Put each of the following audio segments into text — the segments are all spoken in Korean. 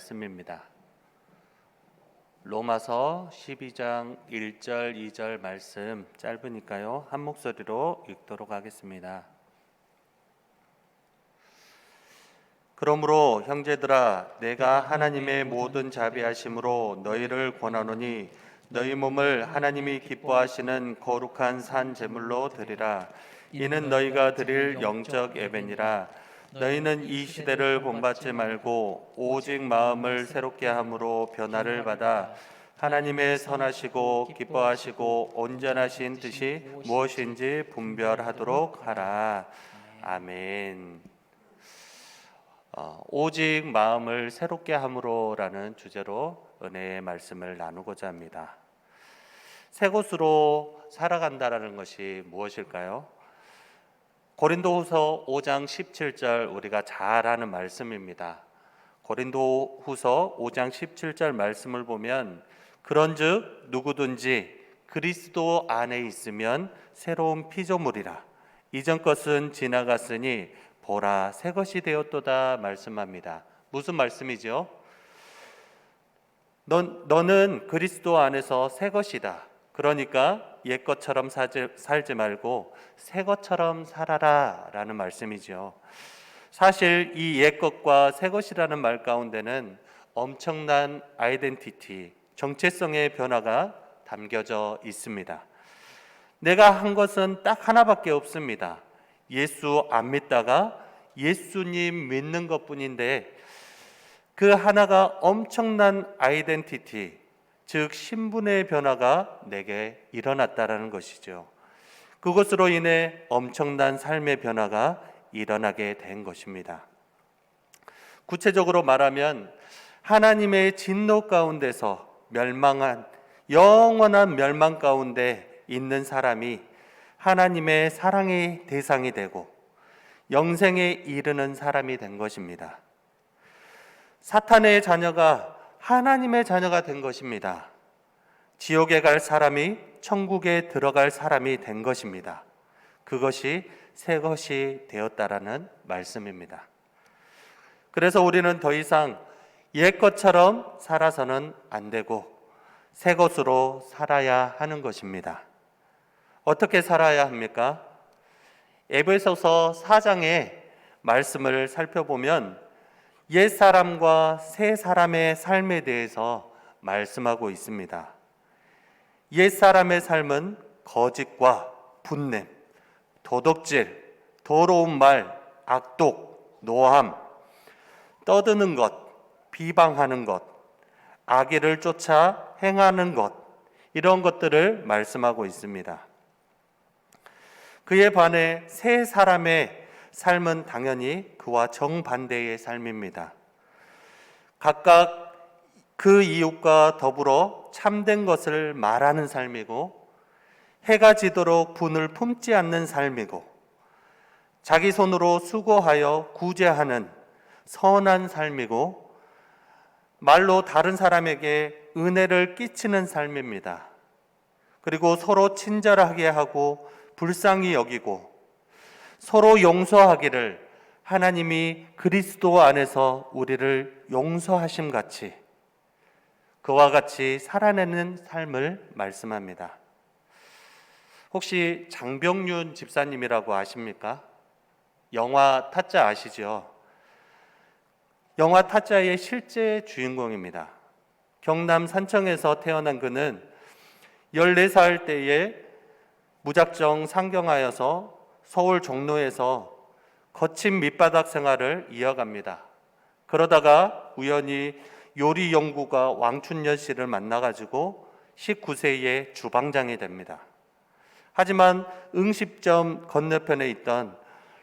말씀입니다. 로마서 12장 1절 2절 말씀 짧으니까요. 한 목소리로 읽도록 하겠습니다. 그러므로 형제들아 내가 하나님의 모든 자비하심으로 너희를 권하노니 너희 몸을 하나님이 기뻐하시는 거룩한 산 제물로 드리라. 이는 너희가 드릴 영적 예배니라. 너희는 이 시대를 본받지 말고 오직 마음을 새롭게 함으로 변화를 받아 하나님의 선하시고 기뻐하시고 온전하신 뜻이 무엇인지 분별하도록 하라. 아멘. 오직 마음을 새롭게 함으로라는 주제로 은혜의 말씀을 나누고자 합니다. 새 곳으로 살아간다라는 것이 무엇일까요? 고린도후서 5장 17절 우리가 잘 아는 말씀입니다. 고린도후서 5장 17절 말씀을 보면 그런즉 누구든지 그리스도 안에 있으면 새로운 피조물이라 이전 것은 지나갔으니 보라 새 것이 되었도다 말씀합니다. 무슨 말씀이죠? 너는 그리스도 안에서 새 것이다. 그러니까 옛 것처럼 살지 말고 새 것처럼 살아라 라는 말씀이죠. 사실 이 옛 것과 새 것이라는 말 가운데는 엄청난 아이덴티티, 정체성의 변화가 담겨져 있습니다. 내가 한 것은 딱 하나밖에 없습니다. 예수 안 믿다가 예수님 믿는 것뿐인데 그 하나가 엄청난 아이덴티티, 즉 신분의 변화가 내게 일어났다라는 것이죠. 그것으로 인해 엄청난 삶의 변화가 일어나게 된 것입니다. 구체적으로 말하면 하나님의 진노 가운데서 멸망한 영원한 멸망 가운데 있는 사람이 하나님의 사랑의 대상이 되고 영생에 이르는 사람이 된 것입니다. 사탄의 자녀가 하나님의 자녀가 된 것입니다. 지옥에 갈 사람이 천국에 들어갈 사람이 된 것입니다. 그것이 새 것이 되었다라는 말씀입니다. 그래서 우리는 더 이상 옛 것처럼 살아서는 안 되고 새 것으로 살아야 하는 것입니다. 어떻게 살아야 합니까? 에베소서 4장의 말씀을 살펴보면 옛 사람과 새 사람의 삶에 대해서 말씀하고 있습니다. 옛 사람의 삶은 거짓과 분냄, 도덕질, 더러운 말, 악독, 노함, 떠드는 것, 비방하는 것, 악의를 쫓아 행하는 것, 이런 것들을 말씀하고 있습니다. 그에 반해 새 사람의 삶은 당연히 그와 정반대의 삶입니다. 각각 그 이웃과 더불어 참된 것을 말하는 삶이고 해가 지도록 분을 품지 않는 삶이고 자기 손으로 수고하여 구제하는 선한 삶이고 말로 다른 사람에게 은혜를 끼치는 삶입니다. 그리고 서로 친절하게 하고 불쌍히 여기고 서로 용서하기를 하나님이 그리스도 안에서 우리를 용서하심 같이 그와 같이 살아내는 삶을 말씀합니다. 혹시 장병윤 집사님이라고 아십니까? 영화 타짜 아시죠? 영화 타짜의 실제 주인공입니다. 경남 산청에서 태어난 그는 14살 때에 무작정 상경하여서 서울 종로에서 거친 밑바닥 생활을 이어갑니다. 그러다가 우연히 요리 연구가 왕춘열 씨를 만나가지고 19세에 주방장이 됩니다. 하지만 음식점 건너편에 있던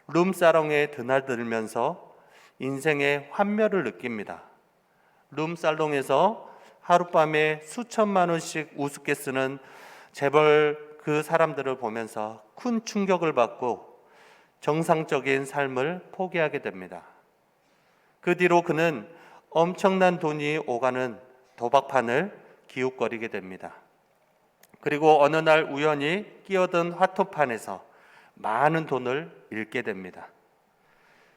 룸사롱에 드나들면서 인생의 환멸을 느낍니다. 룸살롱에서 하룻밤에 수천만 원씩 우습게 쓰는 재벌 그 사람들을 보면서 큰 충격을 받고 정상적인 삶을 포기하게 됩니다. 그 뒤로 그는 엄청난 돈이 오가는 도박판을 기웃거리게 됩니다. 그리고 어느 날 우연히 끼어든 화토판에서 많은 돈을 잃게 됩니다.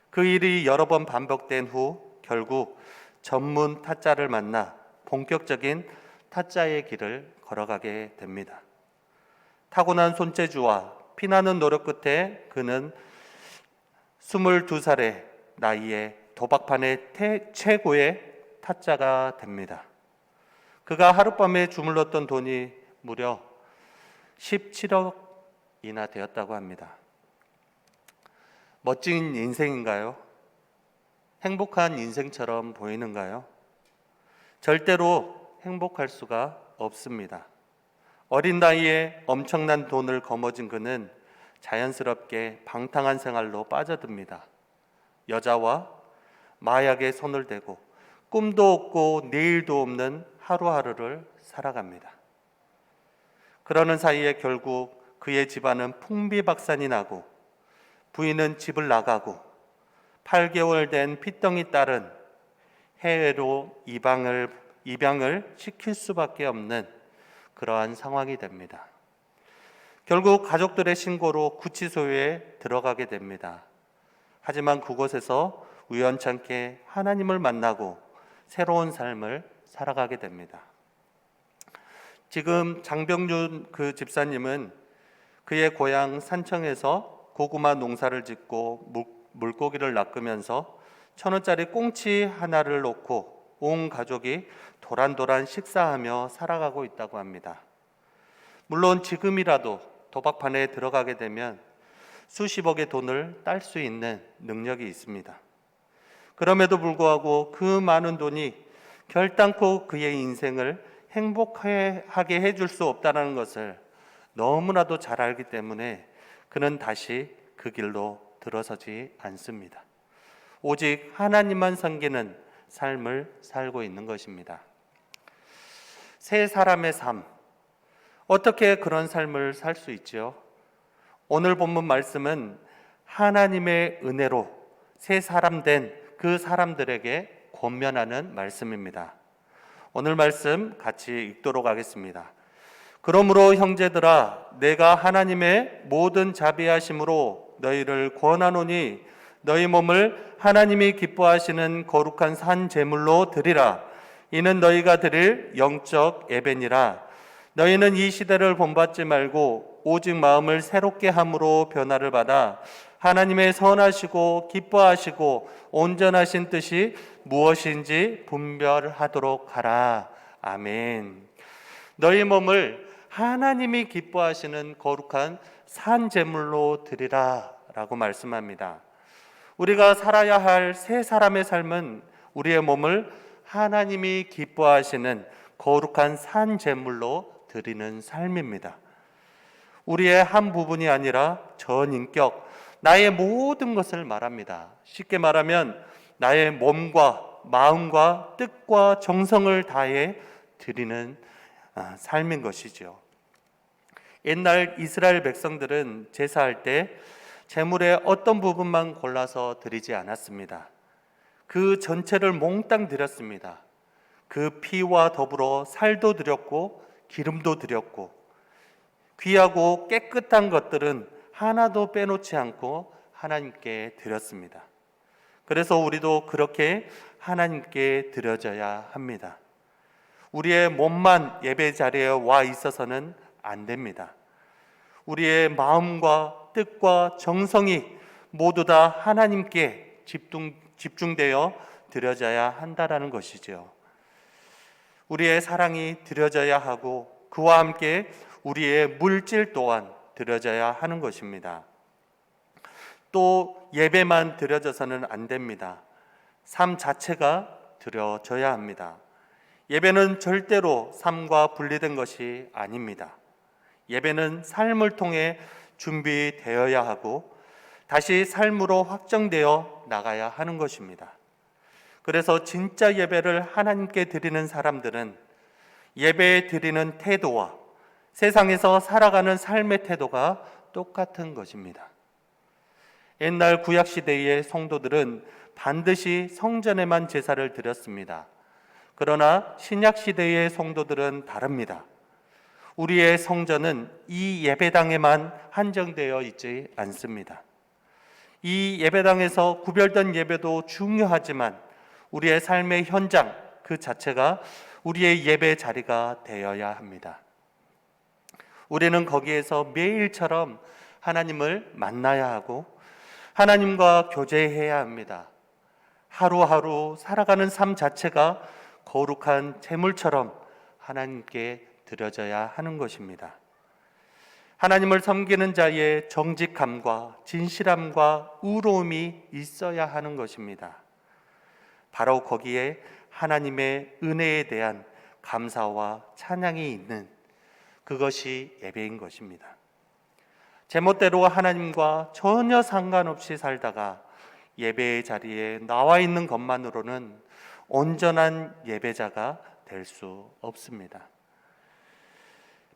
그 일이 여러 번 반복된 후 결국 전문 타짜를 만나 본격적인 타짜의 길을 걸어가게 됩니다. 타고난 손재주와 피나는 노력 끝에 그는 22살의 나이에 도박판의 최고의 타짜가 됩니다. 그가 하룻밤에 주물렀던 돈이 무려 17억이나 되었다고 합니다. 멋진 인생인가요? 행복한 인생처럼 보이는가요? 절대로 행복할 수가 없습니다. 어린 나이에 엄청난 돈을 거머쥔 그는 자연스럽게 방탕한 생활로 빠져듭니다. 여자와 마약에 손을 대고 꿈도 없고 내일도 없는 하루하루를 살아갑니다. 그러는 사이에 결국 그의 집안은 풍비박산이 나고 부인은 집을 나가고 8개월 된 핏덩이 딸은 해외로 입양을 시킬 수밖에 없는 그러한 상황이 됩니다. 결국 가족들의 신고로 구치소에 들어가게 됩니다. 하지만 그곳에서 우연찮게 하나님을 만나고 새로운 삶을 살아가게 됩니다. 지금 장병준 그 집사님은 그의 고향 산청에서 고구마 농사를 짓고 물고기를 낚으면서 1,000원짜리 꽁치 하나를 놓고 온 가족이 도란도란 식사하며 살아가고 있다고 합니다. 물론 지금이라도 도박판에 들어가게 되면 수십억의 돈을 딸 수 있는 능력이 있습니다. 그럼에도 불구하고 그 많은 돈이 결단코 그의 인생을 행복하게 해줄 수 없다는 것을 너무나도 잘 알기 때문에 그는 다시 그 길로 들어서지 않습니다. 오직 하나님만 섬기는 삶을 살고 있는 것입니다. 세 사람의 삶, 어떻게 그런 삶을 살 수 있지요? 오늘 본문 말씀은 하나님의 은혜로 새 사람 된 그 사람들에게 권면하는 말씀입니다. 오늘 말씀 같이 읽도록 하겠습니다. 그러므로 형제들아, 내가 하나님의 모든 자비하심으로 너희를 권하노니 너희 몸을 하나님이 기뻐하시는 거룩한 산 제물로 드리라. 이는 너희가 드릴 영적 예배니라. 너희는 이 시대를 본받지 말고 오직 마음을 새롭게 함으로 변화를 받아 하나님의 선하시고 기뻐하시고 온전하신 뜻이 무엇인지 분별하도록 하라. 아멘. 너희 몸을 하나님이 기뻐하시는 거룩한 산 제물로 드리라 라고 말씀합니다. 우리가 살아야 할 세 사람의 삶은 우리의 몸을 하나님이 기뻐하시는 거룩한 산 제물로 드리는 삶입니다. 우리의 한 부분이 아니라 전 인격, 나의 모든 것을 말합니다. 쉽게 말하면 나의 몸과 마음과 뜻과 정성을 다해 드리는 삶인 것이죠. 옛날 이스라엘 백성들은 제사할 때 제물의 어떤 부분만 골라서 드리지 않았습니다. 그 전체를 몽땅 드렸습니다. 그 피와 더불어 살도 드렸고 기름도 드렸고 귀하고 깨끗한 것들은 하나도 빼놓지 않고 하나님께 드렸습니다. 그래서 우리도 그렇게 하나님께 드려져야 합니다. 우리의 몸만 예배 자리에 와 있어서는 안 됩니다. 우리의 마음과 뜻과 정성이 모두 다 하나님께 집중되어 드려져야 한다라는 것이죠. 우리의 사랑이 드려져야 하고 그와 함께 우리의 물질 또한 드려져야 하는 것입니다. 또 예배만 드려져서는 안 됩니다. 삶 자체가 드려져야 합니다. 예배는 절대로 삶과 분리된 것이 아닙니다. 예배는 삶을 통해 준비되어야 하고 다시 삶으로 확정되어 나가야 하는 것입니다. 그래서 진짜 예배를 하나님께 드리는 사람들은 예배 드리는 태도와 세상에서 살아가는 삶의 태도가 똑같은 것입니다. 옛날 구약시대의 성도들은 반드시 성전에만 제사를 드렸습니다. 그러나 신약시대의 성도들은 다릅니다. 우리의 성전은 이 예배당에만 한정되어 있지 않습니다. 이 예배당에서 구별된 예배도 중요하지만 우리의 삶의 현장 그 자체가 우리의 예배 자리가 되어야 합니다. 우리는 거기에서 매일처럼 하나님을 만나야 하고 하나님과 교제해야 합니다. 하루하루 살아가는 삶 자체가 거룩한 제물처럼 하나님께 드려져야 하는 것입니다. 하나님을 섬기는 자의 정직함과 진실함과 의로움이 있어야 하는 것입니다. 바로 거기에 하나님의 은혜에 대한 감사와 찬양이 있는 그것이 예배인 것입니다. 제멋대로 하나님과 전혀 상관없이 살다가 예배의 자리에 나와 있는 것만으로는 온전한 예배자가 될 수 없습니다.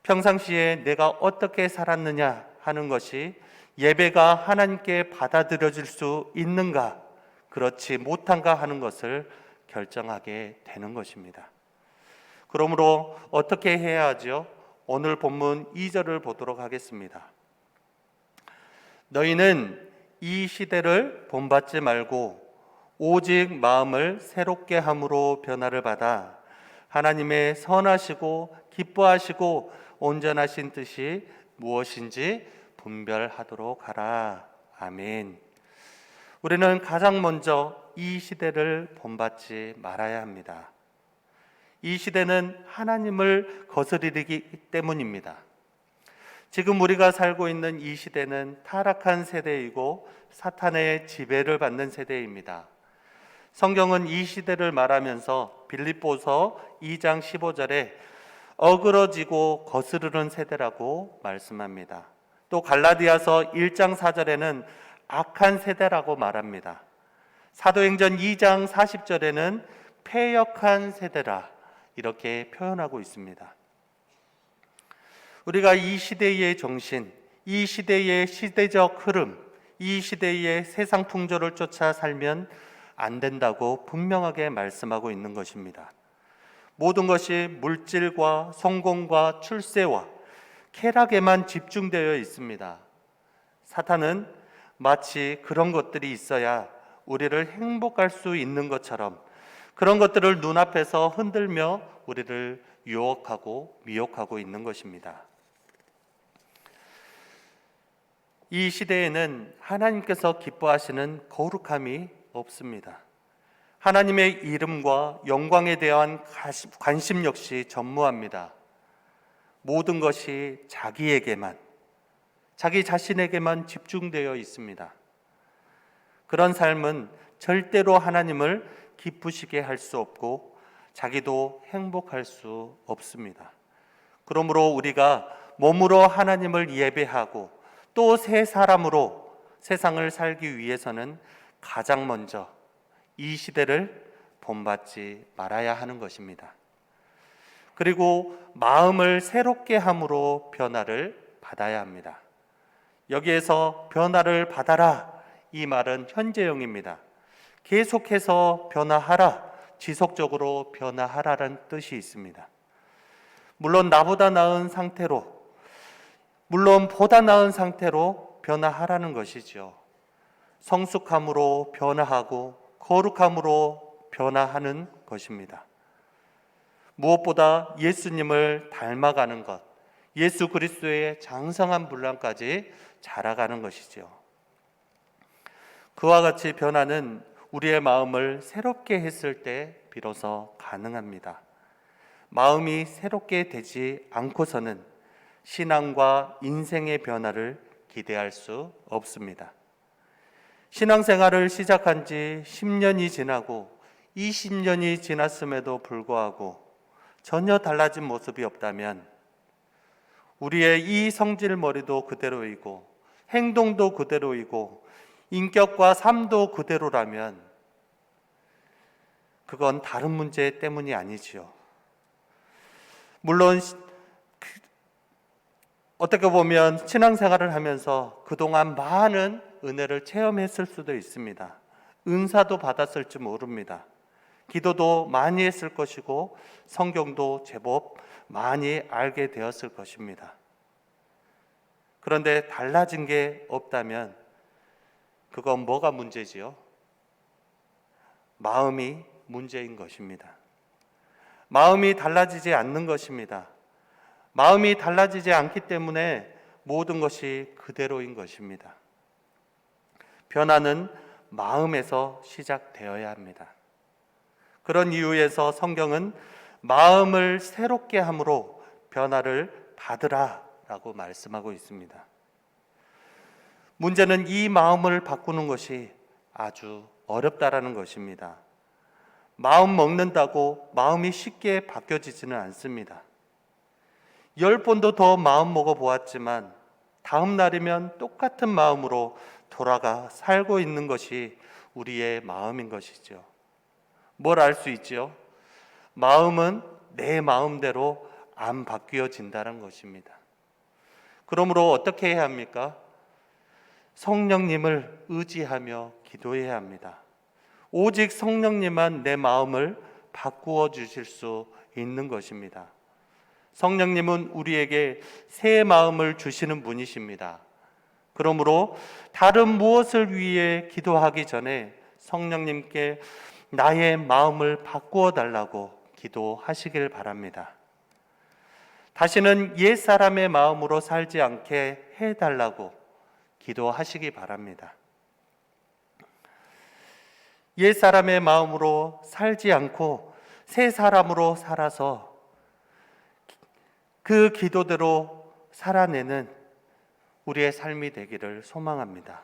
평상시에 내가 어떻게 살았느냐 하는 것이 예배가 하나님께 받아들여질 수 있는가, 그렇지 못한가 하는 것을 결정하게 되는 것입니다. 그러므로 어떻게 해야 하죠? 오늘 본문 2절을 보도록 하겠습니다. 너희는 이 시대를 본받지 말고 오직 마음을 새롭게 함으로 변화를 받아 하나님의 선하시고 기뻐하시고 온전하신 뜻이 무엇인지 분별하도록 하라. 아멘. 우리는 가장 먼저 이 시대를 본받지 말아야 합니다. 이 시대는 하나님을 거스르기 때문입니다. 지금 우리가 살고 있는 이 시대는 타락한 세대이고 사탄의 지배를 받는 세대입니다. 성경은 이 시대를 말하면서 빌립보서 2장 15절에 어그러지고 거스르는 세대라고 말씀합니다. 또 갈라디아서 1장 4절에는 악한 세대라고 말합니다. 사도행전 2장 40절에는 패역한 세대라 이렇게 표현하고 있습니다. 우리가 이 시대의 정신, 이 시대의 시대적 흐름, 이 시대의 세상 풍조를 쫓아 살면 안 된다고 분명하게 말씀하고 있는 것입니다. 모든 것이 물질과 성공과 출세와 쾌락에만 집중되어 있습니다. 사탄은 마치 그런 것들이 있어야 우리를 행복할 수 있는 것처럼 그런 것들을 눈앞에서 흔들며 우리를 유혹하고 미혹하고 있는 것입니다. 이 시대에는 하나님께서 기뻐하시는 거룩함이 없습니다. 하나님의 이름과 영광에 대한 관심 역시 전무합니다. 모든 것이 자기에게만, 자기 자신에게만 집중되어 있습니다. 그런 삶은 절대로 하나님을 기쁘시게 할 수 없고 자기도 행복할 수 없습니다. 그러므로 우리가 몸으로 하나님을 예배하고 또 새 사람으로 세상을 살기 위해서는 가장 먼저 이 시대를 본받지 말아야 하는 것입니다. 그리고 마음을 새롭게 함으로 변화를 받아야 합니다. 여기에서 변화를 받아라 이 말은 현재형입니다. 계속해서 변화하라, 지속적으로 변화하라는 뜻이 있습니다. 물론 나보다 나은 상태로, 물론 보다 나은 상태로 변화하라는 것이죠. 성숙함으로 변화하고 거룩함으로 변화하는 것입니다. 무엇보다 예수님을 닮아가는 것, 예수 그리스도의 장성한 분량까지 자라가는 것이죠. 그와 같이 변화는 우리의 마음을 새롭게 했을 때 비로소 가능합니다. 마음이 새롭게 되지 않고서는 신앙과 인생의 변화를 기대할 수 없습니다. 신앙생활을 시작한 지 10년이 지나고 20년이 지났음에도 불구하고 전혀 달라진 모습이 없다면 우리의 이 성질머리도 그대로이고 행동도 그대로이고 인격과 삶도 그대로라면 그건 다른 문제 때문이 아니지요. 물론 어떻게 보면 신앙생활을 하면서 그동안 많은 은혜를 체험했을 수도 있습니다. 은사도 받았을지 모릅니다. 기도도 많이 했을 것이고 성경도 제법 많이 알게 되었을 것입니다. 그런데 달라진 게 없다면 그건 뭐가 문제지요? 마음이 문제인 것입니다. 마음이 달라지지 않는 것입니다. 마음이 달라지지 않기 때문에 모든 것이 그대로인 것입니다. 변화는 마음에서 시작되어야 합니다. 그런 이유에서 성경은 마음을 새롭게 함으로 변화를 받으라 라고 말씀하고 있습니다. 문제는 이 마음을 바꾸는 것이 아주 어렵다라는 것입니다. 마음 먹는다고 마음이 쉽게 바뀌어지지는 않습니다. 10번도 더 마음 먹어 보았지만 다음 날이면 똑같은 마음으로 돌아가 살고 있는 것이 우리의 마음인 것이죠. 뭘 알 수 있지요? 마음은 내 마음대로 안 바뀌어진다는 것입니다. 그러므로 어떻게 해야 합니까? 성령님을 의지하며 기도해야 합니다. 오직 성령님만 내 마음을 바꾸어 주실 수 있는 것입니다. 성령님은 우리에게 새 마음을 주시는 분이십니다. 그러므로 다른 무엇을 위해 기도하기 전에 성령님께 나의 마음을 바꾸어 달라고 기도하시길 바랍니다. 다시는 옛 사람의 마음으로 살지 않게 해달라고 기도하시기 바랍니다. 옛 사람의 마음으로 살지 않고 새 사람으로 살아서 그 기도대로 살아내는 우리의 삶이 되기를 소망합니다.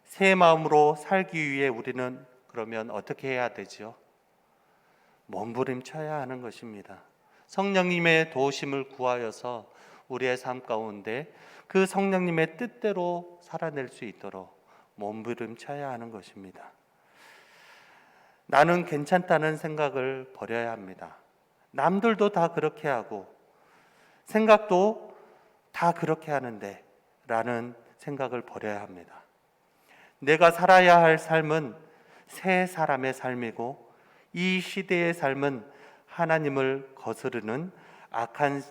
새 마음으로 살기 위해 우리는 그러면 어떻게 해야 되지요? 몸부림쳐야 하는 것입니다. 성령님의 도우심을 구하여서 우리의 삶 가운데 그 성령님의 뜻대로 살아낼 수 있도록 몸부림쳐야 하는 것입니다. 나는 괜찮다는 생각을 버려야 합니다. 남들도 다 그렇게 하고 생각도 다 그렇게 하는데 라는 생각을 버려야 합니다. 내가 살아야 할 삶은 새 사람의 삶이고 이 시대의 삶은 하나님을 거스르는 악한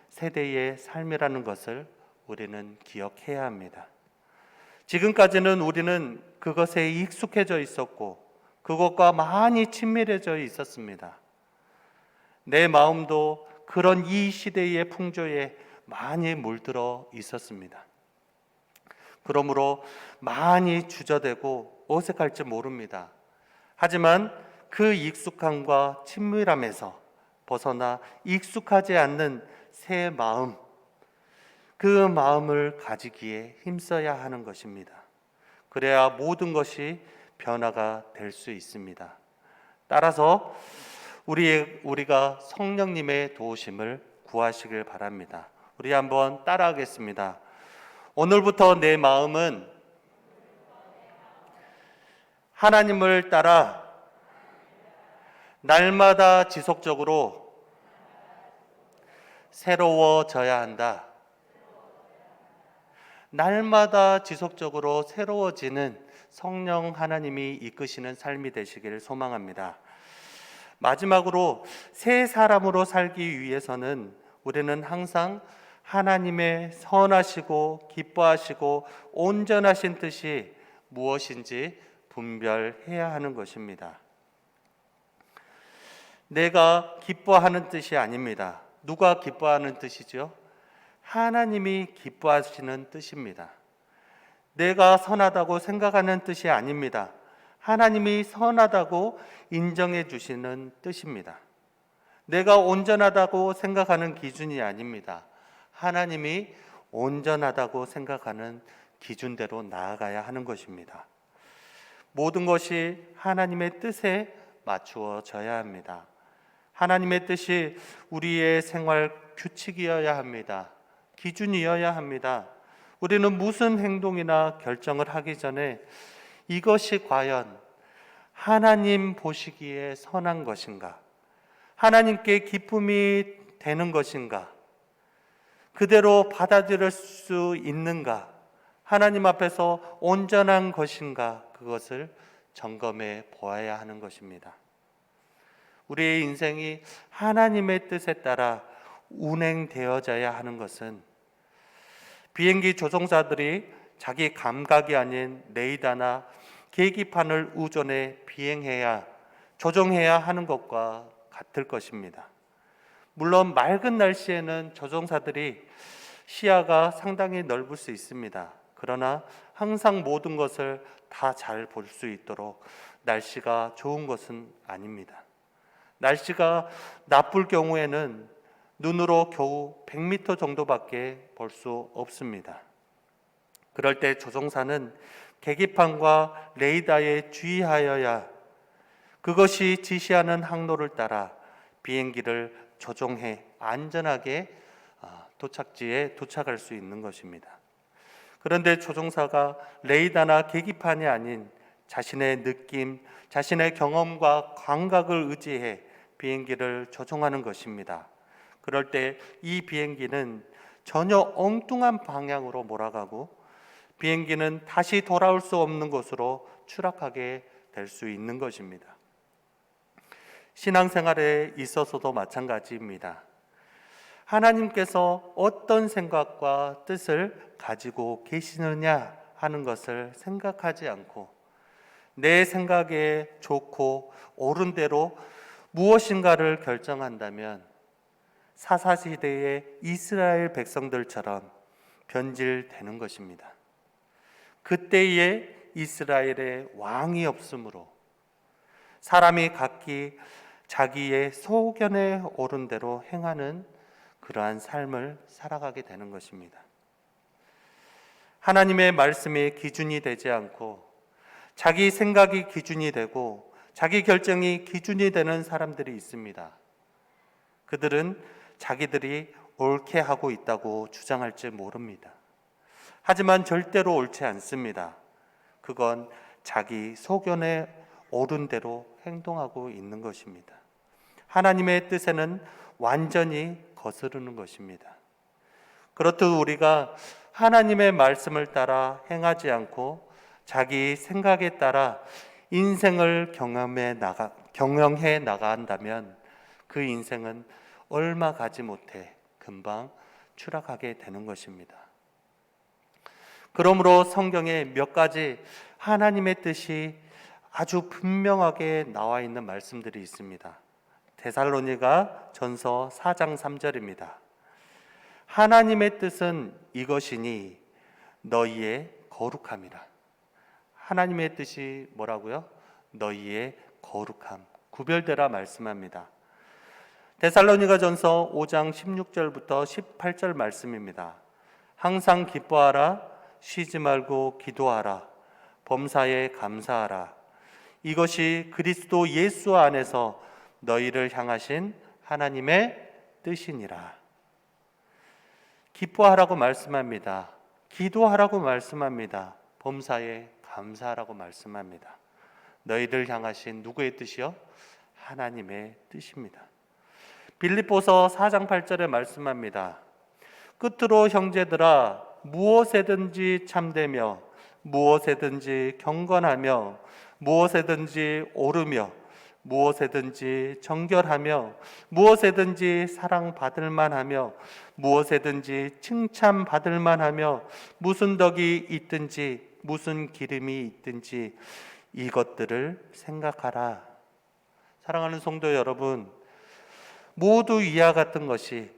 세대의 삶이라는 것을 우리는 기억해야 합니다. 지금까지는 우리는 그것에 익숙해져 있었고 그것과 많이 친밀해져 있었습니다. 내 마음도 그런 이 시대의 풍조에 많이 물들어 있었습니다. 그러므로 많이 주저되고 어색할지 모릅니다. 하지만 그 익숙함과 친밀함에서 벗어나 익숙하지 않는 새 마음, 그 마음을 가지기에 힘써야 하는 것입니다. 그래야 모든 것이 변화가 될 수 있습니다. 따라서 우리가 성령님의 도우심을 구하시길 바랍니다. 우리 한번 따라하겠습니다. 오늘부터 내 마음은 하나님을 따라 날마다 지속적으로 새로워져야 한다. 날마다 지속적으로 새로워지는 성령 하나님이 이끄시는 삶이 되시기를 소망합니다. 마지막으로 새 사람으로 살기 위해서는 우리는 항상 하나님의 선하시고 기뻐하시고 온전하신 뜻이 무엇인지 분별해야 하는 것입니다. 내가 기뻐하는 뜻이 아닙니다. 누가 기뻐하는 뜻이죠? 하나님이 기뻐하시는 뜻입니다. 내가 선하다고 생각하는 뜻이 아닙니다. 하나님이 선하다고 인정해 주시는 뜻입니다. 내가 온전하다고 생각하는 기준이 아닙니다. 하나님이 온전하다고 생각하는 기준대로 나아가야 하는 것입니다. 모든 것이 하나님의 뜻에 맞추어져야 합니다. 하나님의 뜻이 우리의 생활 규칙이어야 합니다. 기준이어야 합니다. 우리는 무슨 행동이나 결정을 하기 전에 이것이 과연 하나님 보시기에 선한 것인가? 하나님께 기쁨이 되는 것인가? 그대로 받아들일 수 있는가? 하나님 앞에서 온전한 것인가? 그것을 점검해 보아야 하는 것입니다. 우리의 인생이 하나님의 뜻에 따라 운행되어져야 하는 것은 비행기 조종사들이 자기 감각이 아닌 레이더나 계기판을 의존해 비행해야 조정해야 하는 것과 같을 것입니다. 물론 맑은 날씨에는 조종사들이 시야가 상당히 넓을 수 있습니다. 그러나 항상 모든 것을 다 잘 볼 수 있도록 날씨가 좋은 것은 아닙니다. 날씨가 나쁠 경우에는 눈으로 겨우 100m 정도밖에 볼 수 없습니다. 그럴 때 조종사는 계기판과 레이더에 주의하여야 그것이 지시하는 항로를 따라 비행기를 조종해 안전하게 도착지에 도착할 수 있는 것입니다. 그런데 조종사가 레이더나 계기판이 아닌 자신의 느낌, 자신의 경험과 감각을 의지해 비행기를 조종하는 것입니다. 그럴 때 이 비행기는 전혀 엉뚱한 방향으로 몰아가고 비행기는 다시 돌아올 수 없는 곳으로 추락하게 될 수 있는 것입니다. 신앙생활에 있어서도 마찬가지입니다. 하나님께서 어떤 생각과 뜻을 가지고 계시느냐 하는 것을 생각하지 않고 내 생각에 좋고 옳은 대로 무엇인가를 결정한다면 사사시대의 이스라엘 백성들처럼 변질되는 것입니다. 그때에 이스라엘의 왕이 없으므로 사람이 각기 자기의 소견에 옳은 대로 행하는 그러한 삶을 살아가게 되는 것입니다. 하나님의 말씀이 기준이 되지 않고 자기 생각이 기준이 되고 자기 결정이 기준이 되는 사람들이 있습니다. 그들은 자기들이 옳게 하고 있다고 주장할지 모릅니다. 하지만 절대로 옳지 않습니다. 그건 자기 소견에 옳은 대로 행동하고 있는 것입니다. 하나님의 뜻에는 완전히 거스르는 것입니다. 그렇듯 우리가 하나님의 말씀을 따라 행하지 않고 자기 생각에 따라 인생을 경영해 나간다면 그 인생은 얼마 가지 못해 금방 추락하게 되는 것입니다. 그러므로 성경에 몇 가지 하나님의 뜻이 아주 분명하게 나와 있는 말씀들이 있습니다. 데살로니가 전서 4장 3절입니다. 하나님의 뜻은 이것이니 너희의 거룩함이라. 하나님의 뜻이 뭐라고요? 너희의 거룩함, 구별되라 말씀합니다. 데살로니가 전서 5장 16절부터 18절 말씀입니다. 항상 기뻐하라, 쉬지 말고 기도하라, 범사에 감사하라. 이것이 그리스도 예수 안에서 너희를 향하신 하나님의 뜻이니라. 기뻐하라고 말씀합니다. 기도하라고 말씀합니다. 범사에 감사하라고 말씀합니다. 너희를 향하신 누구의 뜻이요? 하나님의 뜻입니다. 빌립보서 4장 8절에 말씀합니다. 끝으로 형제들아 무엇에든지 참되며 무엇에든지 경건하며 무엇에든지 오르며 무엇에든지 정결하며 무엇에든지 사랑받을 만하며 무엇에든지 칭찬받을 만하며 무슨 덕이 있든지 무슨 기름이 있든지 이것들을 생각하라. 사랑하는 성도 여러분, 모두 이와 같은 것이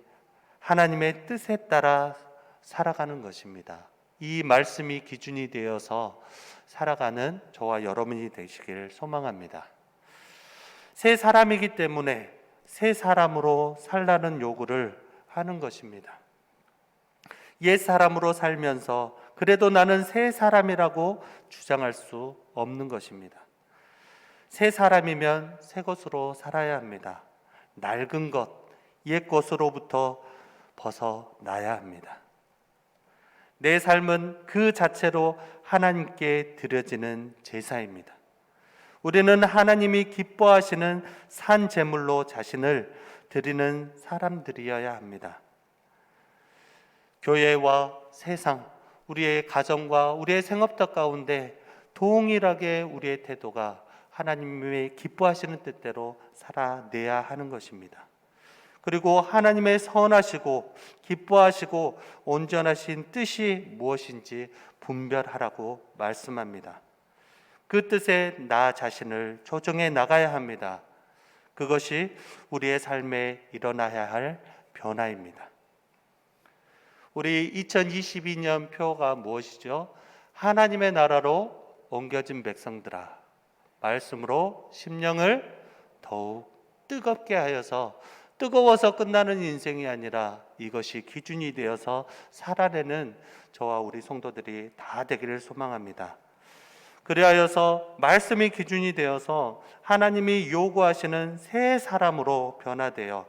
하나님의 뜻에 따라 살아가는 것입니다. 이 말씀이 기준이 되어서 살아가는 저와 여러분이 되시길 소망합니다. 새 사람이기 때문에 새 사람으로 살라는 요구를 하는 것입니다. 옛 사람으로 살면서 그래도 나는 새 사람이라고 주장할 수 없는 것입니다. 새 사람이면 새 것으로 살아야 합니다. 낡은 것, 옛 것으로부터 벗어나야 합니다. 내 삶은 그 자체로 하나님께 드려지는 제사입니다. 우리는 하나님이 기뻐하시는 산 제물로 자신을 드리는 사람들이어야 합니다. 교회와 세상, 우리의 가정과 우리의 생업터 가운데 동일하게 우리의 태도가 하나님의 기뻐하시는 뜻대로 살아내야 하는 것입니다. 그리고 하나님의 선하시고 기뻐하시고 온전하신 뜻이 무엇인지 분별하라고 말씀합니다. 그 뜻에 나 자신을 조정해 나가야 합니다. 그것이 우리의 삶에 일어나야 할 변화입니다. 우리 2022년 표가 무엇이죠? 하나님의 나라로 옮겨진 백성들아, 말씀으로 심령을 더욱 뜨겁게 하여서, 뜨거워서 끝나는 인생이 아니라 이것이 기준이 되어서 살아내는 저와 우리 성도들이 다 되기를 소망합니다. 그리하여서 말씀이 기준이 되어서 하나님이 요구하시는 새 사람으로 변화되어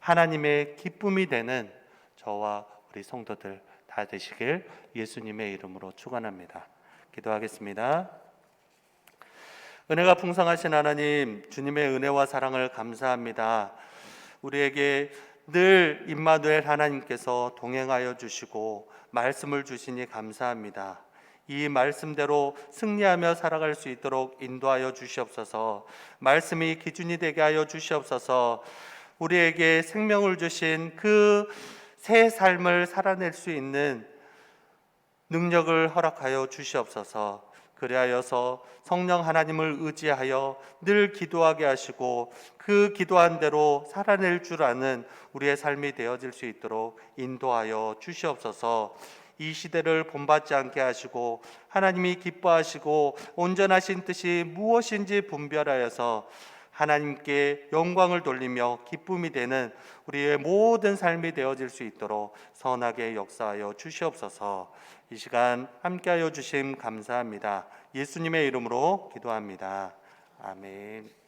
하나님의 기쁨이 되는 저와 우리 성도들 다 되시길 예수님의 이름으로 축원합니다. 기도하겠습니다. 은혜가 풍성하신 하나님, 주님의 은혜와 사랑을 감사합니다. 우리에게 늘 임마누엘 하나님께서 동행하여 주시고 말씀을 주시니 감사합니다. 이 말씀대로 승리하며 살아갈 수 있도록 인도하여 주시옵소서. 말씀이 기준이 되게 하여 주시옵소서. 우리에게 생명을 주신 그 새 삶을 살아낼 수 있는 능력을 허락하여 주시옵소서. 그리하여서 성령 하나님을 의지하여 늘 기도하게 하시고 그 기도한 대로 살아낼 줄 아는 우리의 삶이 되어질 수 있도록 인도하여 주시옵소서. 이 시대를 본받지 않게 하시고 하나님이 기뻐하시고 온전하신 뜻이 무엇인지 분별하여서 하나님께 영광을 돌리며 기쁨이 되는 우리의 모든 삶이 되어질 수 있도록 선하게 역사하여 주시옵소서. 이 시간 함께하여 주심 감사합니다. 예수님의 이름으로 기도합니다. 아멘.